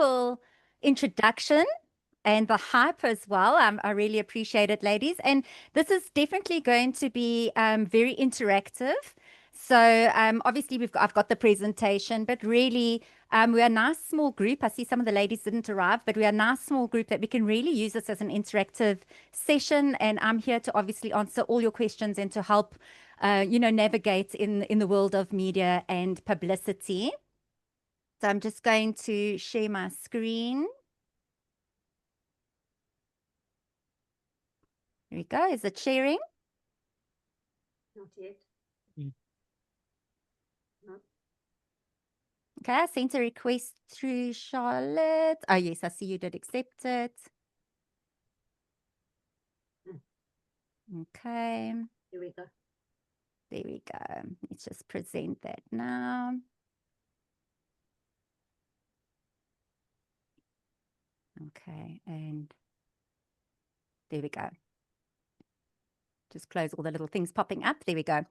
wonderful introduction and the hype as well. I really appreciate it, ladies. And this is definitely going to be very interactive. So obviously I've got the presentation, but really we're a nice small group. I see some of the ladies didn't arrive, but we're a nice small group that we can really use this as an interactive session. And I'm here to obviously answer all your questions and to help, navigate in the world of media and publicity. So I'm just going to share my screen. Here we go. Is it sharing? Not yet. No. Okay, I sent a request through Charlotte. Oh, yes, I see you did accept it. Okay. Here we go. There we go. Let's just present that now. Okay, and there we go. Just close all the little things popping up. There we go.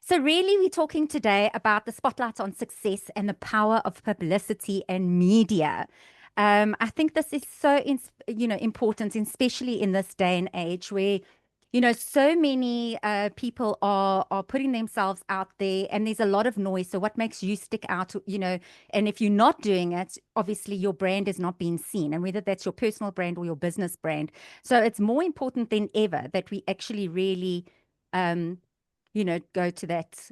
So really, we're talking today about the spotlight on success and the power of publicity and media. I think this is so, important, especially in this day and age where, so many people are putting themselves out there and there's a lot of noise. So what makes you stick out, and if you're not doing it, obviously your brand is not being seen, and whether that's your personal brand or your business brand. So it's more important than ever that we actually really, go to that,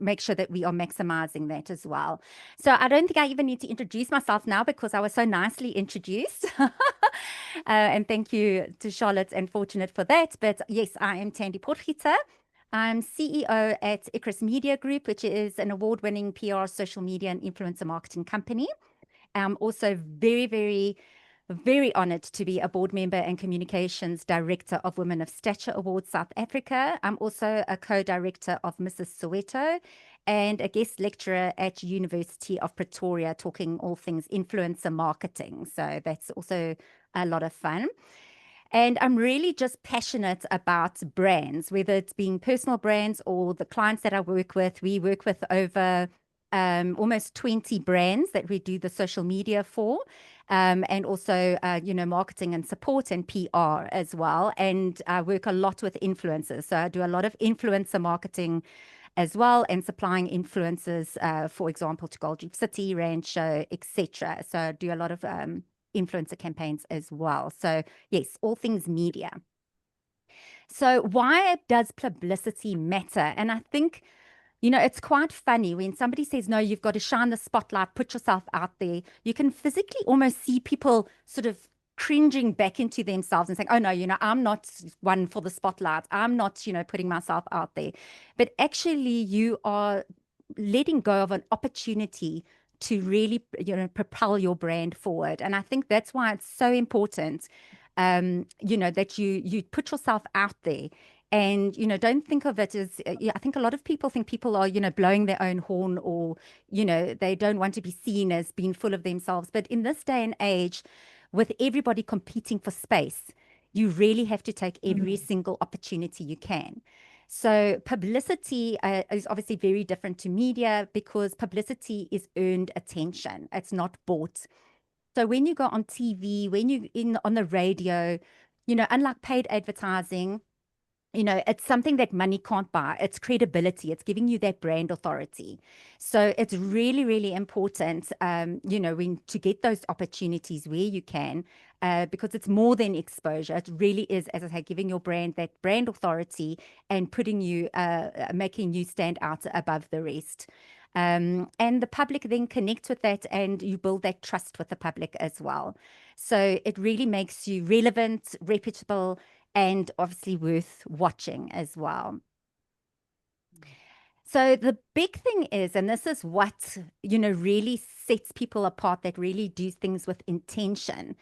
make sure that we are maximizing that as well. So I don't think I even need to introduce myself now because I was so nicely introduced. And thank you to Charlotte and Fortunate for that. But yes, I am Tandy Potgieter. I'm CEO at Icarus Media Group, which is an award-winning PR, social media, and influencer marketing company. I'm also very, very, very honored to be a board member and communications director of Women of Stature Awards South Africa. I'm also a co-director of Mrs. Soweto and a guest lecturer at University of Pretoria, talking all things influencer marketing. So that's also a lot of fun. And I'm really just passionate about brands, whether it's being personal brands or the clients that I work with. We work with over almost 20 brands that we do the social media for, and also, marketing and support and PR as well. And I work a lot with influencers. So I do a lot of influencer marketing as well, and supplying influencers, for example, to Gold Reef City, Rancho, etc. So I do a lot of influencer campaigns as well. So yes, all things media. So why does publicity matter? And I think, it's quite funny when somebody says, no, you've got to shine the spotlight, put yourself out there. You can physically almost see people sort of cringing back into themselves and saying, oh, no, I'm not one for the spotlight. I'm not, putting myself out there. But actually, you are letting go of an opportunity to really, propel your brand forward. And I think that's why it's so important, that you put yourself out there. And, don't think of it as, I think a lot of people think people are, blowing their own horn, or, they don't want to be seen as being full of themselves. But in this day and age, with everybody competing for space, you really have to take every single opportunity you can. So publicity is obviously very different to media because publicity is earned attention. It's not bought. So when you go on TV, when you on the radio, unlike paid advertising, it's something that money can't buy. It's credibility. It's giving you that brand authority. So it's really, really important, to get those opportunities where you can, because it's more than exposure. It really is, as I say, giving your brand that brand authority and putting you, making you stand out above the rest. And the public then connect with that, and you build that trust with the public as well. So it really makes you relevant, reputable, and obviously worth watching as well. So the big thing is, and this is what, really sets people apart that really do things with intention,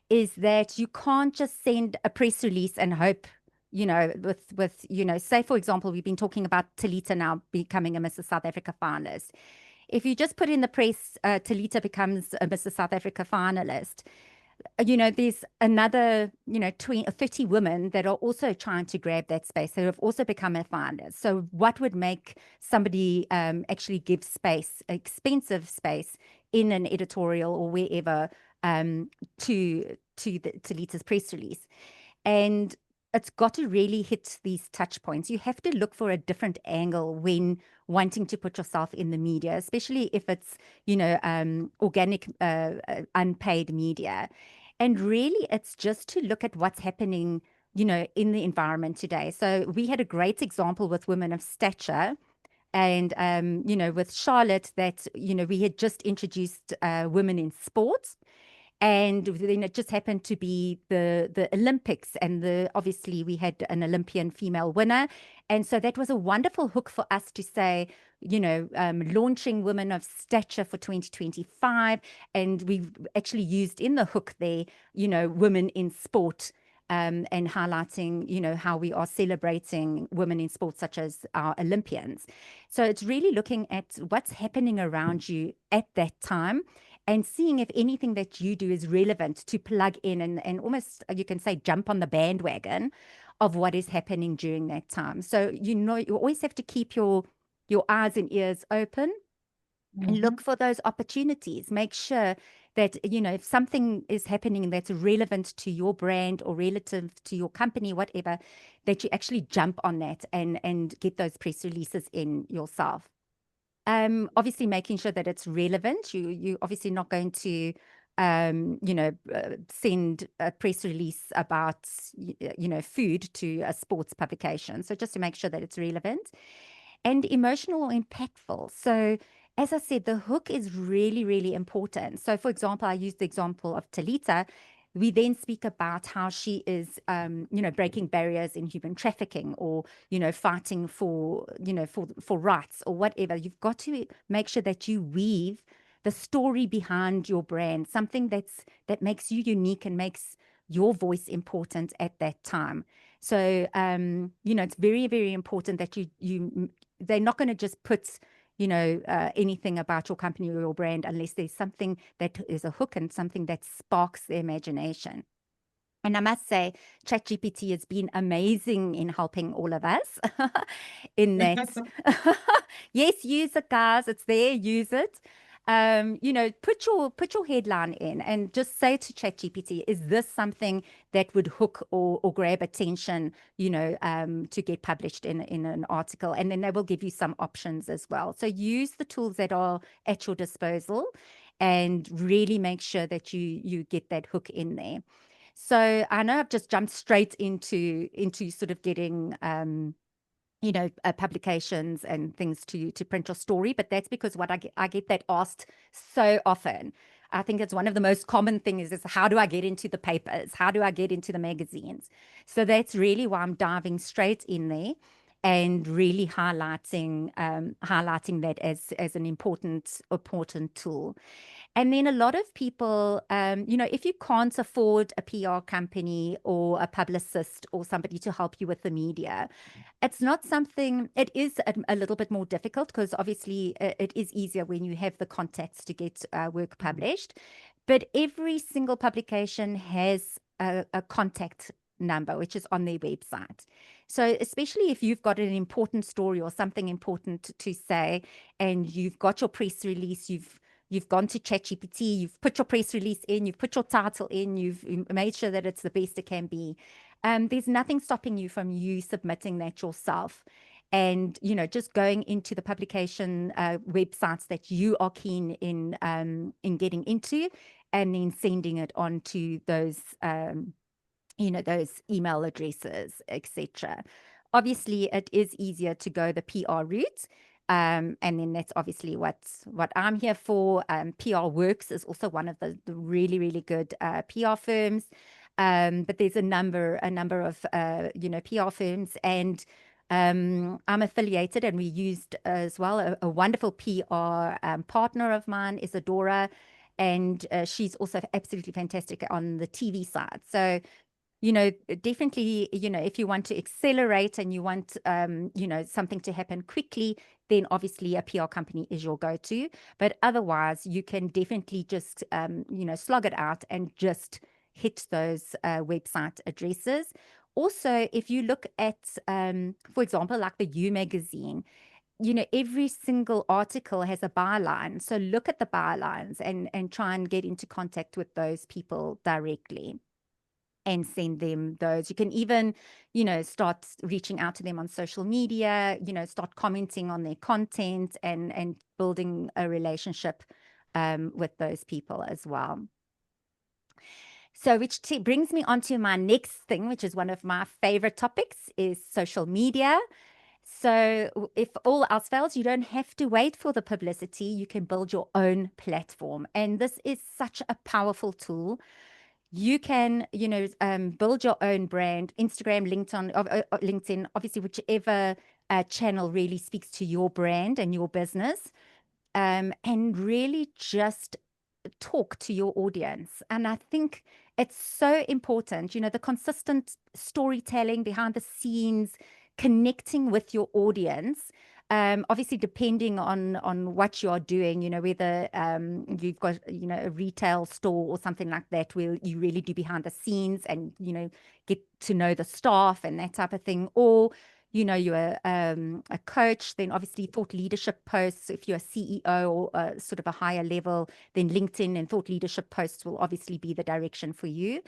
is that you can't just send a press release and hope, say, for example, we've been talking about Talita now becoming a Mrs. South Africa finalist. If you just put in the press, Talita becomes a Mrs. South Africa finalist, there's another, 20 or 30 women that are also trying to grab that space, that have also become a finalist. So what would make somebody actually give space, expensive space, in an editorial or wherever, to Lita's press release. And it's got to really hit these touch points. You have to look for a different angle when wanting to put yourself in the media, especially if it's, organic, unpaid media. And really, it's just to look at what's happening, in the environment today. So we had a great example with Women of Stature. And, with Charlotte, that, we had just introduced women in sports. And then it just happened to be the Olympics, and obviously we had an Olympian female winner, and so that was a wonderful hook for us to say, launching Women of Stature for 2025, and we actually used in the hook there, women in sport. And highlighting, how we are celebrating women in sports, such as our Olympians. So it's really looking at what's happening around you at that time, and seeing if anything that you do is relevant to plug in, and almost, you can say, jump on the bandwagon of what is happening during that time. So, you always have to keep your eyes and ears open and look for those opportunities. Make sure that, if something is happening that's relevant to your brand or relative to your company, whatever, that you actually jump on that and get those press releases in yourself. Obviously making sure that it's relevant. You obviously not going to, send a press release about, food to a sports publication. So just to make sure that it's relevant and emotional or impactful. So as I said, the hook is really, really important. So for example, I used the example of Talita. We then speak about how she is, breaking barriers in human trafficking, or, fighting for, for rights or whatever. You've got to make sure that you weave the story behind your brand, something that makes you unique and makes your voice important at that time. So, it's very, very important that they're not going to just put, anything about your company or your brand unless there's something that is a hook and something that sparks the imagination. And I must say, ChatGPT has been amazing in helping all of us in that. Yes, use it, guys. It's there. Use it. Put your headline in and just say to ChatGPT, is this something that would hook or grab attention, to get published in an article? And then they will give you some options as well. So use the tools that are at your disposal and really make sure that you get that hook in there. So I know I've just jumped straight into sort of getting, publications and things to print your story, but that's because I get that asked so often. I think it's one of the most common things is how do I get into the papers? How do I get into the magazines? So that's really why I'm diving straight in there and really highlighting that as an important tool. And then a lot of people, if you can't afford a PR company or a publicist or somebody to help you with the media, it's not something, it is a little bit more difficult because obviously it is easier when you have the contacts to get work published. But every single publication has a contact number, which is on their website. So especially if you've got an important story or something important to say, and you've got your press release, you've gone to ChatGPT, you've put your press release in, you've put your title in, you've made sure that it's the best it can be. There's nothing stopping you from submitting that yourself. And, just going into the publication websites that you are keen in getting into, and then sending it on to those, those email addresses, etc. Obviously, it is easier to go the PR route. And then that's obviously what I'm here for. PR Works is also one of the really, really good PR firms. But there's a number of, PR firms, and I'm affiliated, and we used as well a wonderful PR partner of mine, Isadora, and she's also absolutely fantastic on the TV side. So, definitely, if you want to accelerate and you want, something to happen quickly, then obviously a PR company is your go-to. But otherwise, you can definitely just, slog it out and just hit those website addresses. Also, if you look at, for example, like the You magazine, every single article has a byline. So look at the bylines and try and get into contact with those people directly and send them those. You can even, start reaching out to them on social media, start commenting on their content and building a relationship with those people as well. So, which brings me on to my next thing, which is one of my favorite topics, is social media. So if all else fails, you don't have to wait for the publicity. You can build your own platform. And this is such a powerful tool. You can, build your own brand, Instagram, LinkedIn, obviously, whichever channel really speaks to your brand and your business, and really just talk to your audience. And I think it's so important, the consistent storytelling behind the scenes, connecting with your audience. Obviously, depending on what you are doing, whether you've got, a retail store or something like that, where you really do behind the scenes and, get to know the staff and that type of thing, or you're a coach, then obviously thought leadership posts. If you're a CEO or sort of a higher level, then LinkedIn and thought leadership posts will obviously be the direction for you.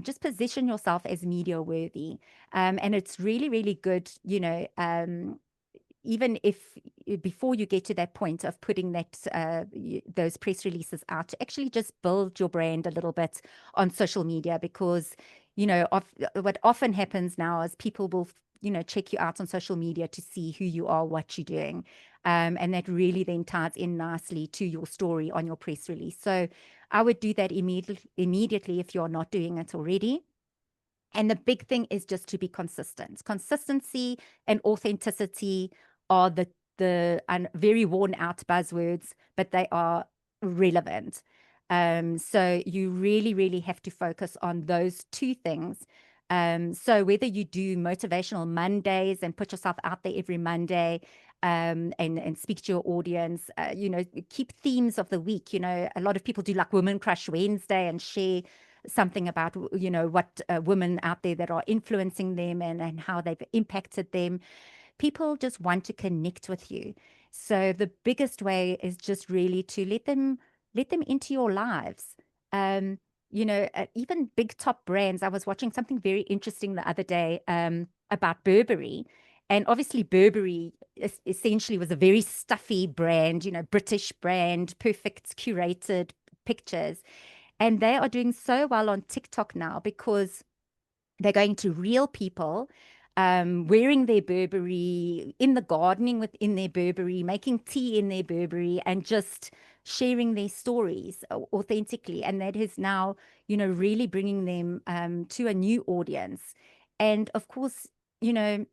Just position yourself as media worthy. And it's really, really good, even if before you get to that point of putting those press releases out, to actually just build your brand a little bit on social media, because what often happens now is people will check you out on social media to see who you are, what you're doing, and that really then ties in nicely to your story on your press release. So I would do that immediately if you're not doing it already. And the big thing is just to be consistent. Consistency and authenticity are the very worn out buzzwords, but they are relevant. So you really, really have to focus on those two things. So whether you do motivational Mondays and put yourself out there every Monday, and speak to your audience, keep themes of the week. A lot of people do like Women Crush Wednesday and share something about what women out there that are influencing them and how they've impacted them. People just want to connect with you. So the biggest way is just really to let them into your lives. Even big top brands. I was watching something very interesting the other day about Burberry. And obviously Burberry essentially was a very stuffy brand, British brand, perfect curated pictures. And they are doing so well on TikTok now because they're going to real people, wearing their Burberry, in the gardening within their Burberry, making tea in their Burberry, and just sharing their stories authentically. And that is now, really bringing them to a new audience. And of course, you know,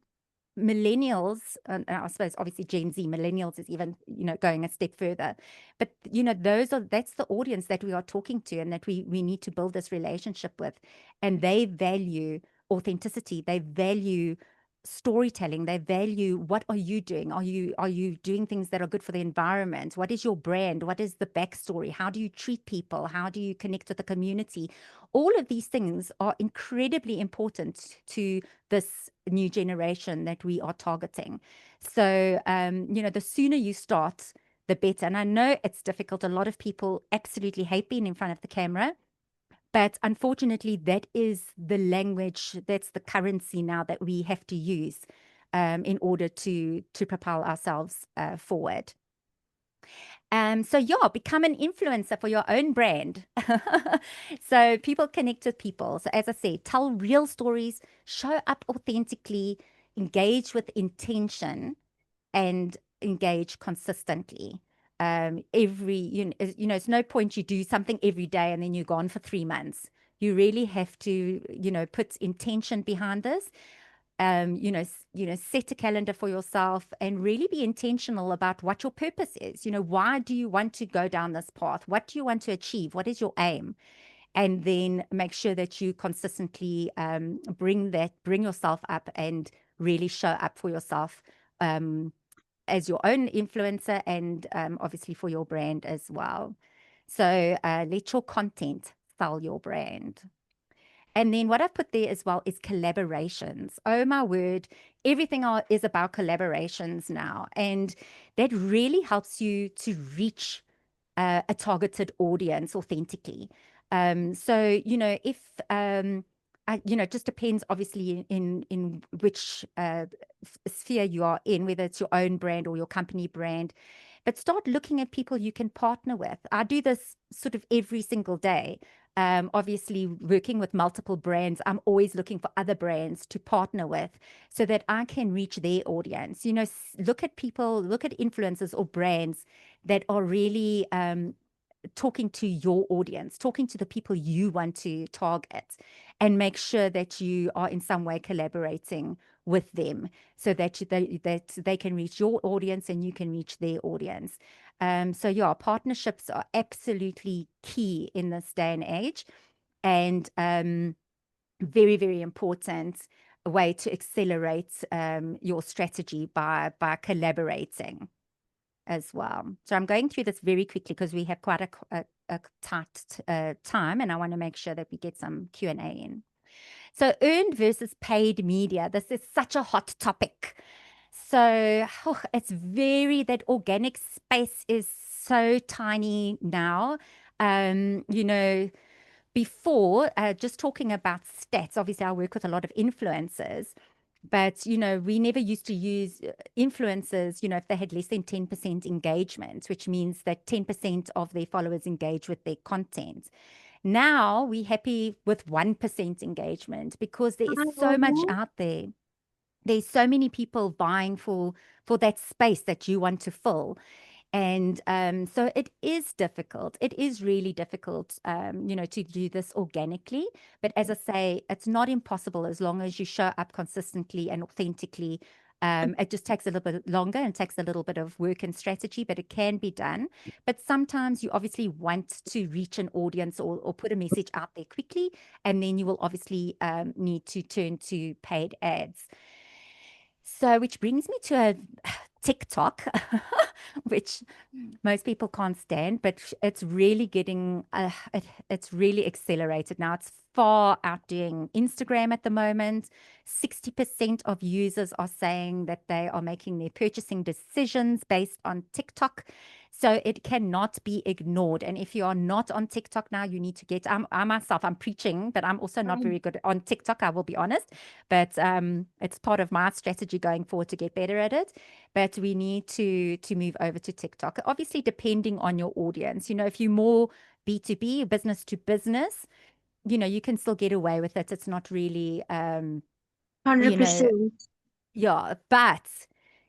millennials, and I suppose obviously Gen Z, millennials is even, going a step further. But, that's the audience that we are talking to and that we need to build this relationship with. And they value authenticity. They value storytelling. They value, what are you doing? Are you doing things that are good for the environment? What is your brand? What is the backstory? How do you treat people? How do you connect with the community? All of these things are incredibly important to this new generation that we are targeting. So, the sooner you start, the better. And I know it's difficult. A lot of people absolutely hate being in front of the camera. But unfortunately, that is the language, that's the currency now that we have to use in order to propel ourselves forward. So yeah, become an influencer for your own brand. So people connect with people. So as I said, tell real stories, show up authentically, engage with intention, and engage consistently. It's no point you do something every day and then you're gone for 3 months. You really have to, put intention behind this. Set a calendar for yourself and really be intentional about what your purpose is. Why do you want to go down this path? What do you want to achieve? What is your aim? And then make sure that you consistently bring yourself up and really show up for yourself as your own influencer and obviously for your brand as well. So let your content sell your brand. And then what I've put there as well is collaborations. Oh my word, everything is about collaborations now. And that really helps you to reach a targeted audience authentically. So, if it just depends, obviously, in which sphere you are in, whether it's your own brand or your company brand. But start looking at people you can partner with. I do this sort of every single day. Obviously, working with multiple brands, I'm always looking for other brands to partner with so that I can reach their audience. Look at people, look at influencers or brands that are really talking to your audience, talking to the people you want to target, and make sure that you are in some way collaborating with them so that they can reach your audience and you can reach their audience. So yeah, partnerships are absolutely key in this day and age, and very, very important way to accelerate your strategy by collaborating as well. So I'm going through this very quickly because we have quite a tight time, and I want to make sure that we get some Q&A in. So earned versus paid media. This is such a hot topic. So it's that organic space is so tiny now. Um, you know, Before, just talking about stats, obviously I work with a lot of influencers, but we never used to use influencers, if they had less than 10% engagement, which means that 10% of their followers engage with their content. Now we're happy with 1% engagement because there is so much Mhm. out there. There's so many people vying for that space that you want to fill. And so it is difficult. It is really difficult, to do this organically. But as I say, it's not impossible as long as you show up consistently and authentically. It just takes a little bit longer and takes a little bit of work and strategy, but it can be done. But sometimes you obviously want to reach an audience or put a message out there quickly, and then you will obviously need to turn to paid ads. So, which brings me to a TikTok, which most people can't stand, but it's really it's really accelerated now. It's far outdoing Instagram at the moment. 60% of users are saying that they are making their purchasing decisions based on TikTok. So it cannot be ignored. And if you are not on TikTok now, you need to get, I myself, I'm preaching, but I'm also not very good on TikTok, I will be honest. But it's part of my strategy going forward to get better at it. But we need to move over to TikTok. Obviously, depending on your audience, if you're more B2B, business to business, you can still get away with it. It's not really, you know, 100%. yeah, but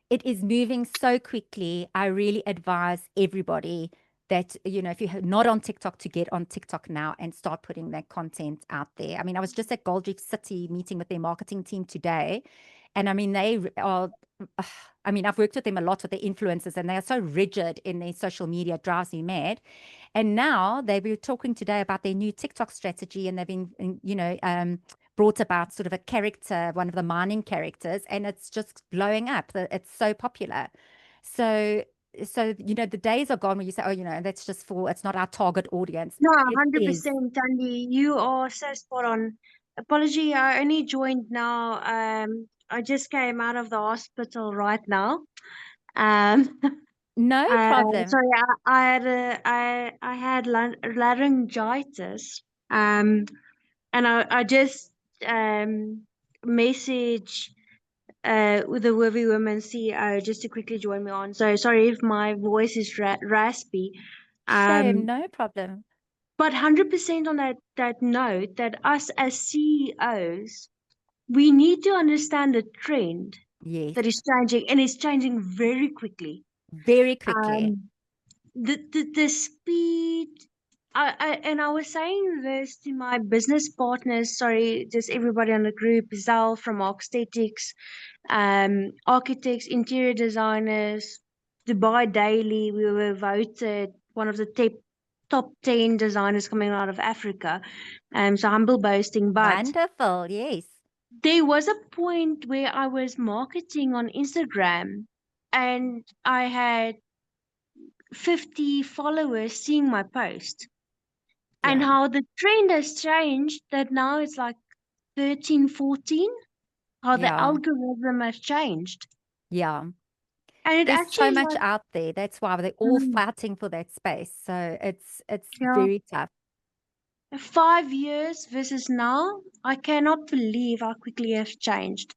it is moving so quickly. I really advise everybody that, if you're not on TikTok, to get on TikTok now and start putting that content out there. I mean, I was just at Gold City meeting with their marketing team today. And I mean, they are, I mean, I've worked with them a lot with the influencers, and they are so rigid in their social media, it drives me mad. And now they were talking today about their new TikTok strategy, and they've been, brought about sort of a character, one of the mining characters, and it's just blowing up. It's so popular. So, the days are gone where you say, oh, that's just it's not our target audience. No, It is. 100%, Tandy. You are so spot on. Apology, I only joined now. I just came out of the hospital right now. Um, No problem. sorry, I had laryngitis. And I just message with the Worthy Women CEO just to quickly join me on. So sorry if my voice is raspy. Shame, Um, no problem. but 100% on that note, that us as CEOs, we need to understand the trend Yes, that is changing, and it's changing very quickly. very quickly. Um, the speed. I was saying this to my business partners, sorry, just everybody on the group, Zal from Archstetics, architects, interior designers, Dubai Daily. We were voted one of the top 10 designers coming out of Africa. So humble boasting, but Wonderful, yes. there was a point where I was marketing on Instagram and I had 50 followers seeing my post, and Yeah. how the trend has changed, that now it's like 13, 14, how the Yeah. algorithm has changed. Yeah. And it There's actually so is much like, out there. That's why they're all mm, fighting for that space. So it's yeah, very tough. 5 years versus now, I cannot believe how quickly it has changed.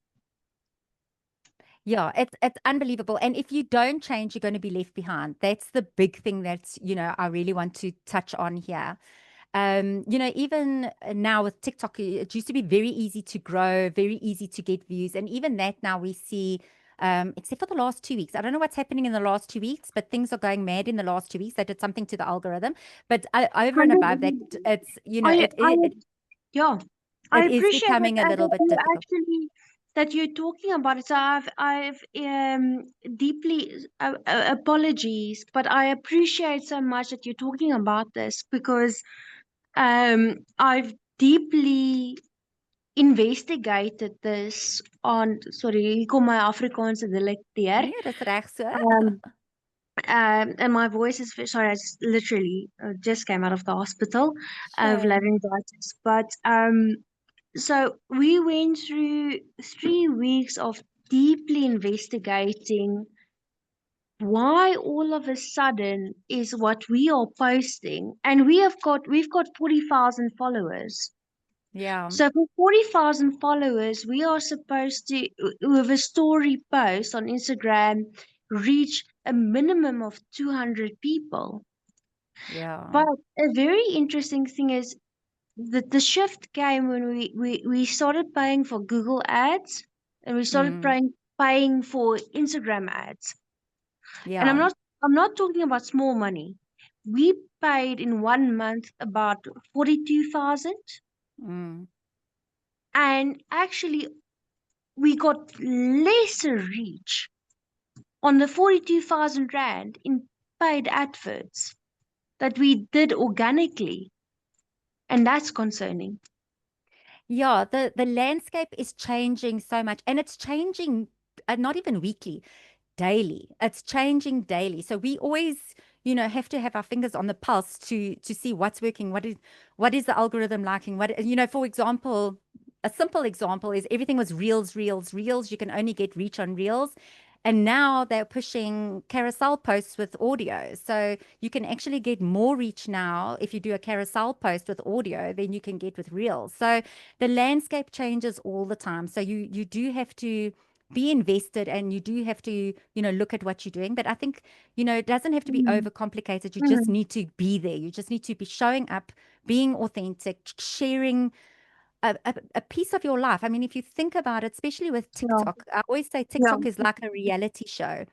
Yeah, it's unbelievable. And if you don't change, you're going to be left behind. That's the big thing that, I really want to touch on here. Even now with TikTok, it used to be very easy to grow, very easy to get views. And even that now we see, except for the last 2 weeks. I don't know what's happening in the last 2 weeks, but things are going mad in the last 2 weeks. They did something to the algorithm. But over and above that, 100%. it's, I, I, yeah, I it is appreciate becoming a that, little that bit you difficult. actually that you're talking about it. So I've deeply apologies, but I appreciate so much that you're talking about this because I've deeply investigated this on, sorry, hier kom my Afrikaanse dialekteer. Nee, dis reg so. Um, and my voice is sorry, I literally just came out of the hospital of Shame. laryngitis. But so we went through 3 weeks of deeply investigating why all of a sudden is what we are posting, and we've got 40,000 followers. Yeah. So for 40,000 followers, we are supposed to, with a story post on Instagram, reach a minimum of 200 people. Yeah. But a very interesting thing is that the shift came when we started paying for Google ads and we started Mm. paying for Instagram ads. And Yeah. I'm not talking about small money. We paid in 1 month about 42,000, Mm. and actually we got lesser reach on the 42,000 rand in paid adverts that we did organically, and that's concerning. Yeah, the landscape is changing so much, and it's changing not even weekly, daily. It's changing daily. So we always, have to have our fingers on the pulse to see what's working, what is the algorithm liking, for example, a simple example is everything was reels, reels, reels. You can only get reach on reels. And now they're pushing carousel posts with audio. So you can actually get more reach now if you do a carousel post with audio than you can get with reels. So the landscape changes all the time. So you do have to be invested, and you do have to, look at what you're doing. But I think, it doesn't have to be Mm, overcomplicated. You just mm, need to be there. You just need to be showing up, being authentic, sharing a piece of your life. I mean, if you think about it, especially with yeah, TikTok, I always say yeah, TikTok is like a reality show.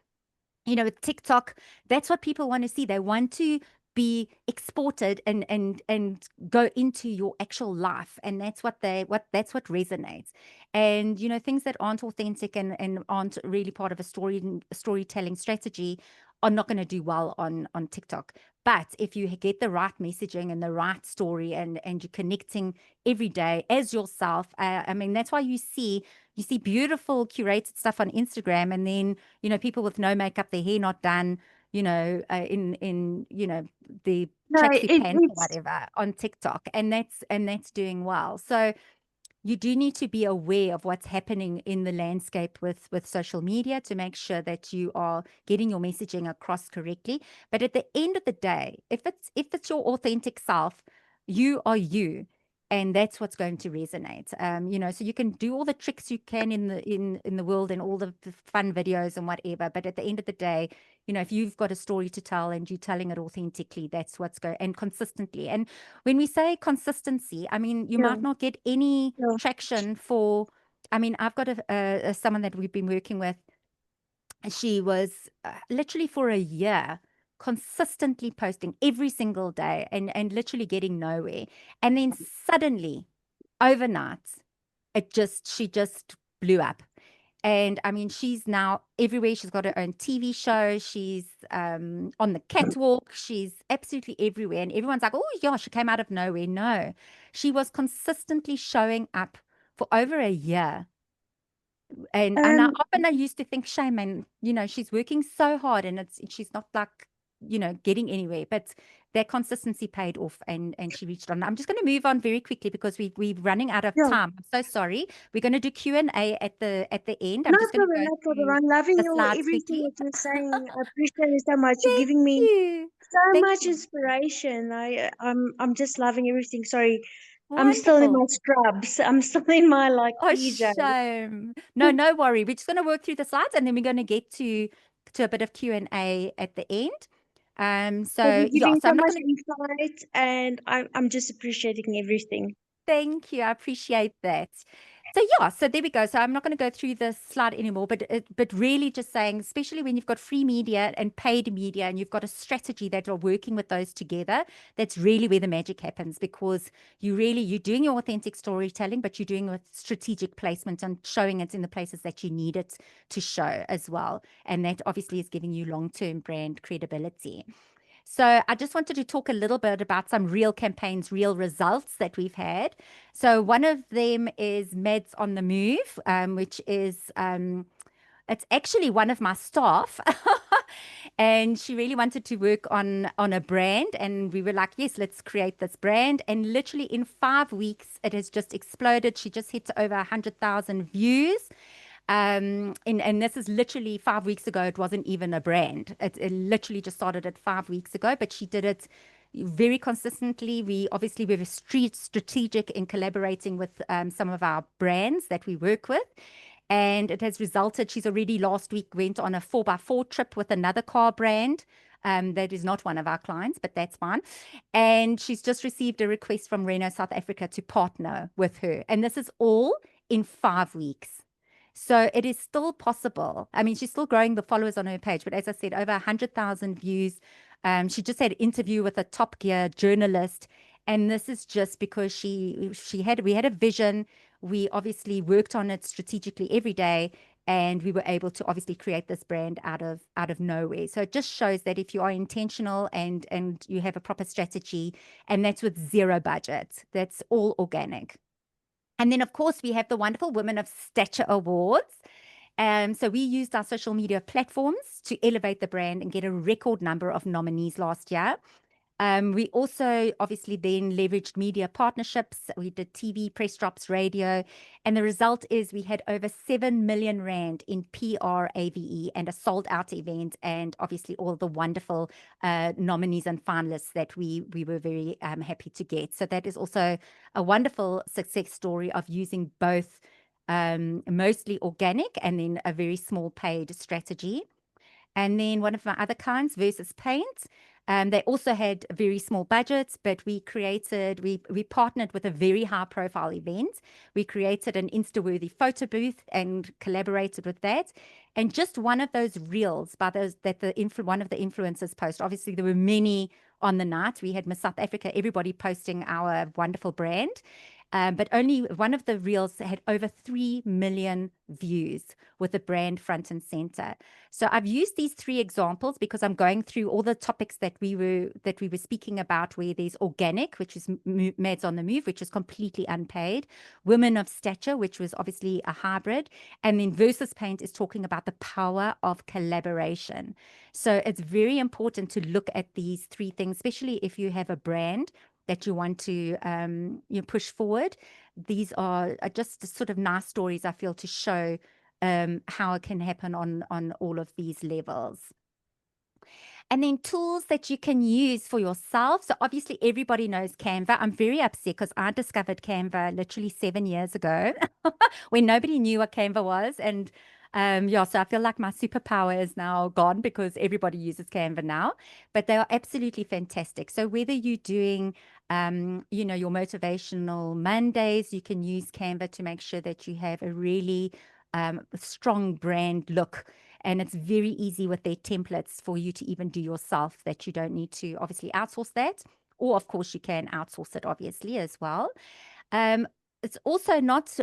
With TikTok, that's what people want to see. They want to be exported and go into your actual life, and that's what resonates. And things that aren't authentic and aren't really part of a storytelling strategy are not going to do well on TikTok. But if you get the right messaging and the right story, and you're connecting every day as yourself, I mean, that's why you see beautiful curated stuff on Instagram, and then people with no makeup, their hair not done, in the no, tracksuit pants or it's whatever on TikTok, and that's doing well. So you do need to be aware of what's happening in the landscape with social media to make sure that you are getting your messaging across correctly. But at the end of the day, if it's your authentic self, you are you. And that's what's going to resonate. So you can do all the tricks you can in the world, and all the fun videos and whatever. But at the end of the day, if you've got a story to tell and you're telling it authentically, that's what's going, and consistently. And when we say consistency, I mean, you yeah, might not get any yeah. traction for, I mean, I've got someone that we've been working with. She was literally for a year consistently posting every single day, and literally getting nowhere. And then suddenly, overnight, she just blew up. And I mean, she's now everywhere. She's got her own TV show. She's on the catwalk. She's absolutely everywhere. And everyone's like, oh, yeah, she came out of nowhere. No, she was consistently showing up for over a year. And I Um, often I used to think, shame, and she's working so hard, and she's not like getting anywhere, but that consistency paid off, and she reached on. I'm just going to move on very quickly because we're running out of Yeah. time. I'm so sorry. We're going to do Q&A at the end. I'm No just going to problem, go no problem. through I'm loving the your slides everything quickly. that you're saying. I appreciate it so much. You're Thank giving me you. so Thank much you. inspiration. I'm just loving everything. Sorry, I'm still in Wonderful. my scrubs. I'm still in my Oh, PJ. shame. No worry. We're just going to work through the slides, and then we're going to get to a bit of Q&A at the end. But you're So yeah, giving so so I'm not much going to. insight, and I'm just appreciating everything. Thank you. I appreciate that. So yeah, so there we go. So I'm not going to go through this slide anymore, but really just saying, especially when you've got free media and paid media, and you've got a strategy that are working with those together, that's really where the magic happens, because you're doing your authentic storytelling, but you're doing it with strategic placement and showing it in the places that you need it to show as well. And that obviously is giving you long-term brand credibility. So I just wanted to talk a little bit about some real campaigns, real results that we've had. So one of them is Meds on the Move, which is it's actually one of my staff, and she really wanted to work on a brand, and we were like, yes, let's create this brand. And literally in 5 weeks, it has just exploded. She just hit over 100,000 views. And this is literally 5 weeks ago. It wasn't even a brand. It literally just started at 5 weeks ago, but she did it very consistently. We obviously were strategic in collaborating with some of our brands that we work with. And it has resulted, she's already last week went on a 4x4 trip with another car brand. That is not one of our clients, but that's fine. And she's just received a request from Renault South Africa to partner with her. And this is all in 5 weeks. So it is still possible. I mean, she's still growing the followers on her page, but as I said, over 100,000 views. She just had an interview with a Top Gear journalist, and this is just because we had a vision. We obviously worked on it strategically every day, and we were able to obviously create this brand out of nowhere. So it just shows that if you are intentional and you have a proper strategy, and that's with zero budget, that's all organic. And then, of course, we have the wonderful Women of Stature Awards. So we used our social media platforms to elevate the brand and get a record number of nominees last year. We also obviously then leveraged media partnerships. We did TV, press drops, radio, and the result is we had over 7 million rand in PR, AVE, and a sold out event, and obviously all the wonderful nominees and finalists that we were very happy to get. So that is also a wonderful success story of using both mostly organic and then a very small paid strategy. And then one of my other clients, Versus Paint, they also had very small budgets, but we partnered with a very high profile event. We created an Insta-worthy photo booth and collaborated with that. And just one of those reels one of the influencers post. Obviously, there were many on the night. We had Miss South Africa, everybody posting our wonderful brand. But only one of the reels had over 3 million views with the brand front and center. So I've used these 3 examples because I'm going through all the topics that we were speaking about, where there's organic, which is Mads on the Move, which is completely unpaid, Women of Stature, which was obviously a hybrid, and then Versus Paint is talking about the power of collaboration. So it's very important to look at these 3 things, especially if you have a brand that you want to push forward. These are just sort of nice stories, I feel, to show how it can happen on all of these levels. And then tools that you can use for yourself. So obviously everybody knows Canva. I'm very upset because I discovered Canva literally 7 years ago when nobody knew what Canva was. And so I feel like my superpower is now gone because everybody uses Canva now, but they are absolutely fantastic. So whether you're doing, your motivational Mondays, you can use Canva to make sure that you have a really strong brand look. And it's very easy with their templates for you to even do yourself, that you don't need to obviously outsource that. Or, of course, you can outsource it, obviously, as well. It's also not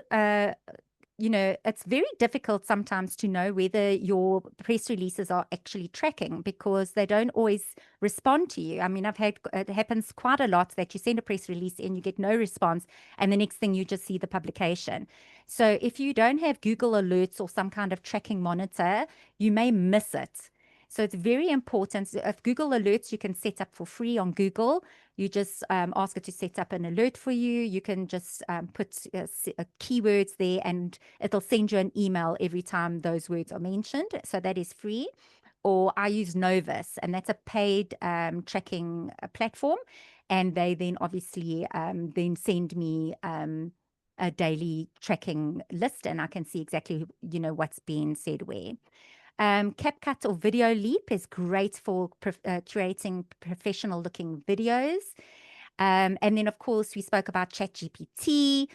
it's very difficult sometimes to know whether your press releases are actually tracking, because they don't always respond to you. I mean, it happens quite a lot that you send a press release and you get no response, and the next thing you just see the publication. So if you don't have Google Alerts or some kind of tracking monitor, you may miss it. So it's very important. So if Google Alerts, you can set up for free on Google. You just ask it to set up an alert for you. You can just put keywords there, and it'll send you an email every time those words are mentioned. So that is free. Or I use Novus, and that's a paid tracking platform. And they then obviously then send me a daily tracking list, and I can see exactly, what's being said where. CapCut or Video Leap is great for creating professional looking videos. And then, of course, we spoke about ChatGPT.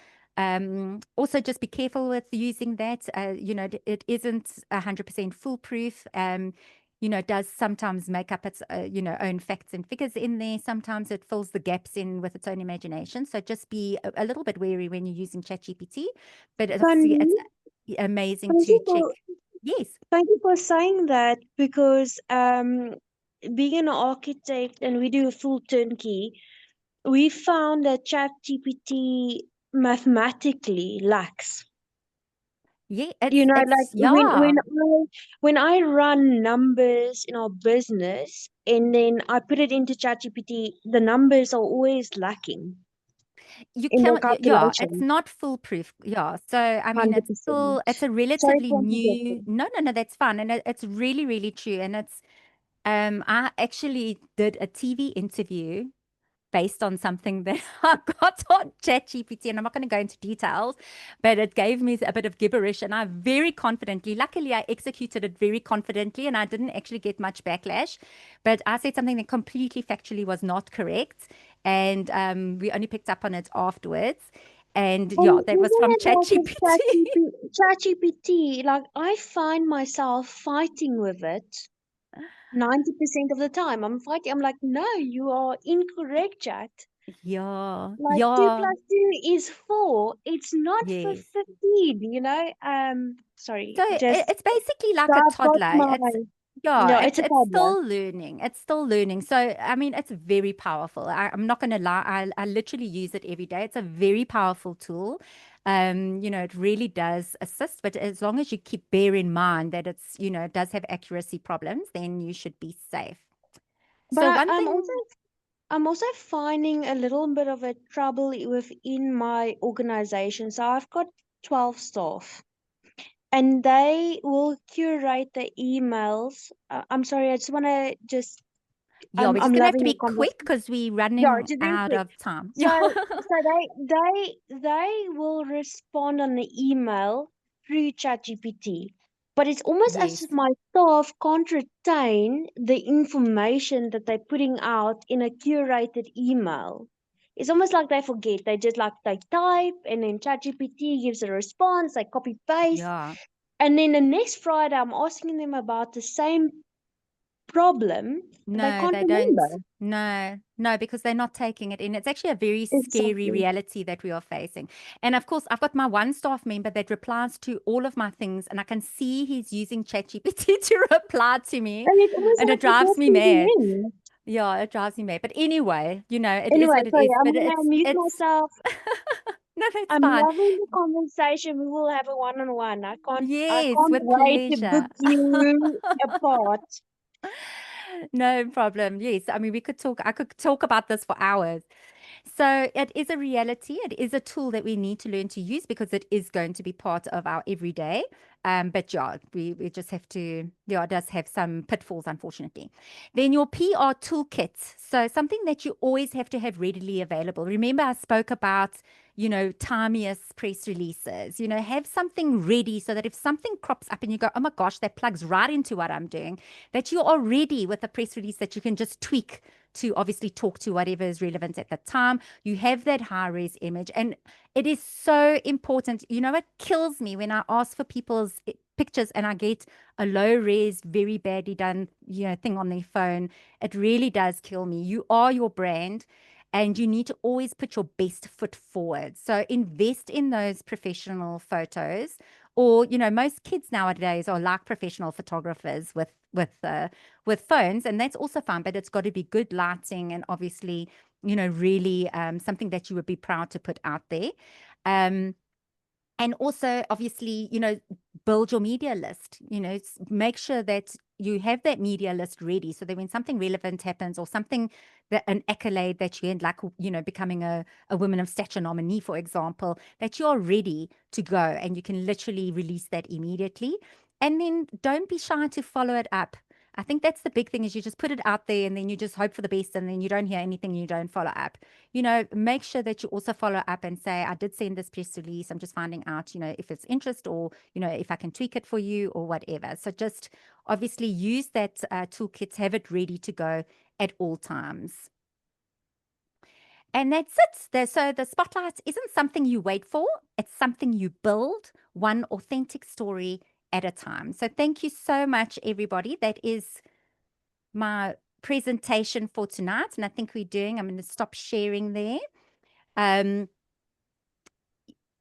Also, just be careful with using that. It isn't 100% foolproof. It does sometimes make up its, own facts and figures in there. Sometimes it fills the gaps in with its own imagination. So just be a little bit wary when you're using ChatGPT. But it's Funny. amazing Thank to you check. for Yes. thank you for saying that, because being an architect and we do a full turnkey, we found that ChatGPT mathematically lacks. Yeah, Like it's yeah. when I run numbers in our business and then I put it into ChatGPT, the numbers are always lacking You in the cannot, yeah, it's calculation. not foolproof. Yeah. So, I mean, 100%. it's a Sorry relatively for new, interjecting. no, no, no, that's fine. And it's really, really true. And I actually did a TV interview based on something that I got on ChatGPT, and I'm not going to go into details, but it gave me a bit of gibberish, and I very confidently, luckily, I executed it very confidently, and I didn't actually get much backlash. But I said something that completely factually was not correct, and we only picked up on it afterwards. And And yeah, that was even from at like with ChatGPT. ChatGPT, like I find myself fighting with it 90% of the time. I'm fighting. I'm like, no, you are incorrect, Chat. Yeah, Like two yeah, plus two is 4. It's not for yes. 15. So Sorry, just it's basically so like a I've got toddler. my Yeah, no, it's a it's toddler. still learning. It's still learning. So I mean, it's very powerful. I'm not going to lie. I literally use it every day. It's a very powerful tool. It really does assist. But as long as you bear in mind that it does have accuracy problems, then you should be safe. But So one thing, I'm also finding a little bit of a trouble within my organization. So I've got 12 staff, and they will curate the emails. I'm sorry, I just want to just yeah, we're just I'm gonna have to loving be the quick conversation. because we're Yeah, running just very out quick. of time. So Yeah. they will respond on the email through ChatGPT. But it's almost as Yes. if my staff can't retain the information that they're putting out in a curated email. It's almost like they forget. They just like they type and then ChatGPT gives a response, they copy paste. Yeah. And then the next Friday I'm asking them about the same problem. They No, can't they don't. remember. No, no, because they're not taking it in. It's actually a very scary Exactly. reality that we are facing. And of course, I've got my one staff member that replies to all of my things, and I can see he's using ChatGPT to reply to me, And it's almost and like it it's drives not me mad. feeding in. Yeah, it drives me mad. But anyway, it is Anyway, what it sorry, is. I'm But gonna mute it's myself. no, it's I'm fine. loving the conversation. We will have a one-on-one. I Yes, can't with wait to book pleasure. you apart. No problem. Yes, I mean I could talk about this for hours. So it is a reality. It is a tool that we need to learn to use because it is going to be part of our everyday. But yeah, we just have to, yeah, it does have some pitfalls, unfortunately. Then your PR toolkit. So something that you always have to have readily available. Remember, I spoke about, timiest press releases, have something ready so that if something crops up and you go, oh my gosh, that plugs right into what I'm doing, that you are ready with a press release that you can just tweak to obviously talk to whatever is relevant at the time. You have that high res image, and it is so important. It kills me when I ask for people's pictures and I get a low res, very badly done, thing on their phone. It really does kill me. You are your brand, and you need to always put your best foot forward. So invest in those professional photos. Or, most kids nowadays are like professional photographers with phones, and that's also fine, but it's got to be good lighting and obviously, really something that you would be proud to put out there. Um, and also, obviously, build your media list, make sure that you have that media list ready, so that when something relevant happens or something that an accolade that you end, like, you know, becoming a Women of Stature nominee, for example, that you're ready to go and you can literally release that immediately. And then don't be shy to follow it up. I think that's the big thing, is you just put it out there and then you just hope for the best, and then you don't hear anything, you don't follow up. You know, make sure that you also follow up and say, I did send this press release. I'm just finding out, you know, if it's interest, or, you know, if I can tweak it for you or whatever. So just obviously use that toolkit, have it ready to go at all times. And that's it. So the spotlight isn't something you wait for. It's something you build, one authentic story at a time. So thank you so much, everybody. That is my presentation for tonight. And I think I'm going to stop sharing there. And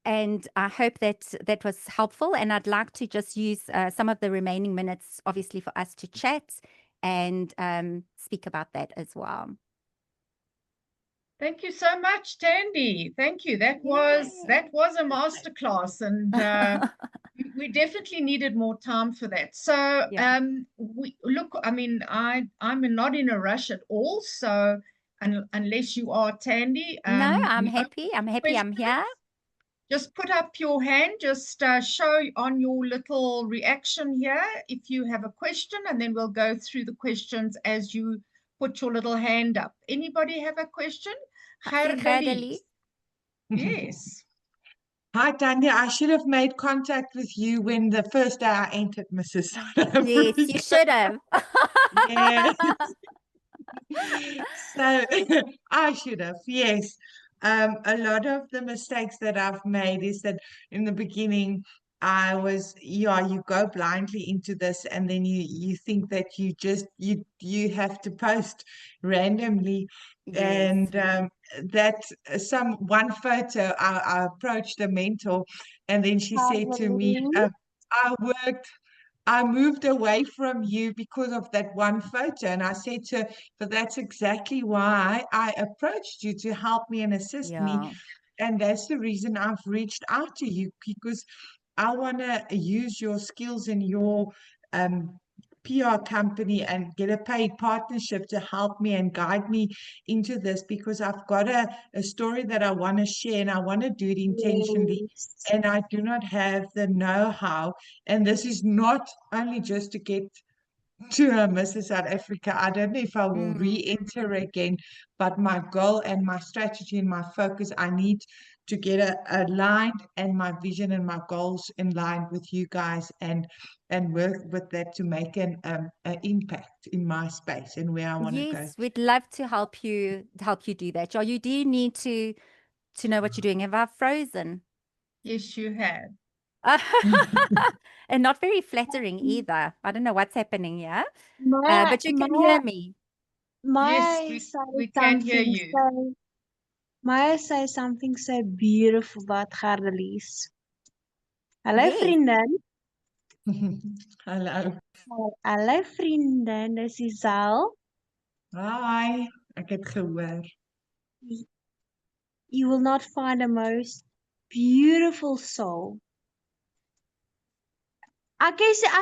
I hope that that was helpful. And I'd like to just use some of the remaining minutes, obviously, for us to chat and speak about that as well. Thank you so much, Tandy. Thank you. That was a masterclass, and we definitely needed more time for that. So I mean, I'm not in a rush at all. So unless you are, Tandy, no, I'm happy. I'm here. Just put up your hand, just show on your little reaction here if you have a question, and then we'll go through the questions as you put your little hand up. Anybody have a question? Yes. Hi, Tanya. I should have made contact with you when the first day I entered Mrs. Yes, you should have. Yes. So I should have, yes. A lot of the mistakes that I've made is that in the beginning, you go blindly into this, and then you think that you have to post randomly. Yes. And one photo, I approached a mentor, and then she said to me, I moved away from you because of that one photo. And I said to her, but that's exactly why I approached you, to help me and assist me. And that's the reason I've reached out to you, because I want to use your skills in your PR company and get a paid partnership to help me and guide me into this, because I've got a story that I want to share, and I want to do it intentionally. Yes. And I do not have the know-how. And this is not only just to get to Mrs. South Africa. I don't know if I will re-enter again, but my goal and my strategy and my focus, I need to get aligned, and my vision and my goals in line with you guys, and work with that to make an impact in my space and where I want to go. Yes, we'd love to help you do that. You do need to know what you're doing. Have I frozen? Yes, you have. And not very flattering either. I don't know what's happening here. But you can hear me. Yes, we can hear you. Maya say something so beautiful about Gardelies. Hallo vriendin. Hallo. Hallo vriendin, dis Isel. Hi, ek het gehoor. You will not find a most beautiful soul. Ek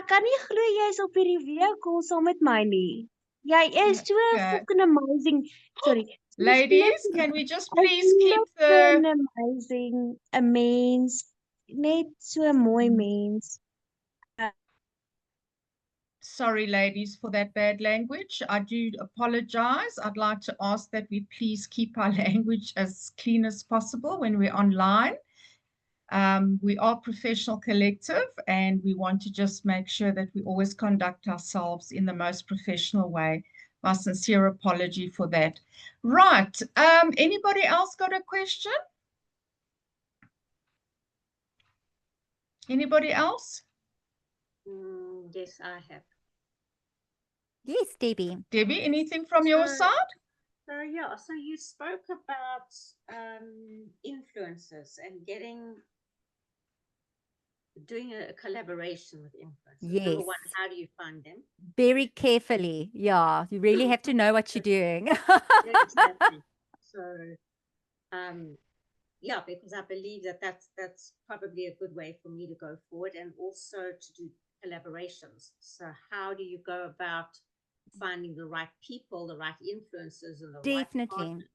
kan nie glo jy's op hierdie vehicle saam met my nie. Jy is so fucking amazing. Sorry. Ladies, can we just please keep the amazing, 'n mens, net so 'n mooi mens. Sorry, ladies, for that bad language. I do apologize. I'd like to ask that we please keep our language as clean as possible when we're online. We are Professional Collective, and we want to just make sure that we always conduct ourselves in the most professional way. My sincere apology for that. Right. Anybody else got a question? Anybody else? Yes, I have. Yes, Debbie. Debbie, anything from your side? So yeah, so you spoke about influencers and doing a collaboration with influencers. Yes. Number one, how do you find them? Very carefully. Yeah, you really have to know what you're doing. Exactly. So, yeah, because I believe that that's probably a good way for me to go forward, and also to do collaborations. So how do you go about finding the right people, the right influencers, and the right Definitely. partners?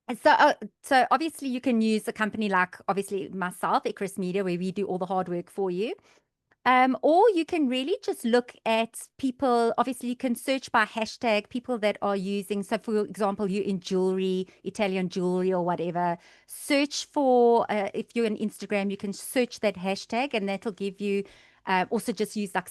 And so obviously you can use a company like obviously myself, Icarus Media, where we do all the hard work for you. Or you can really just look at people. Obviously, you can search by hashtag people that are using. So, for example, you in jewelry, Italian jewelry, or whatever. Search for if you're on Instagram, you can search that hashtag, and that'll give you. Also, just use like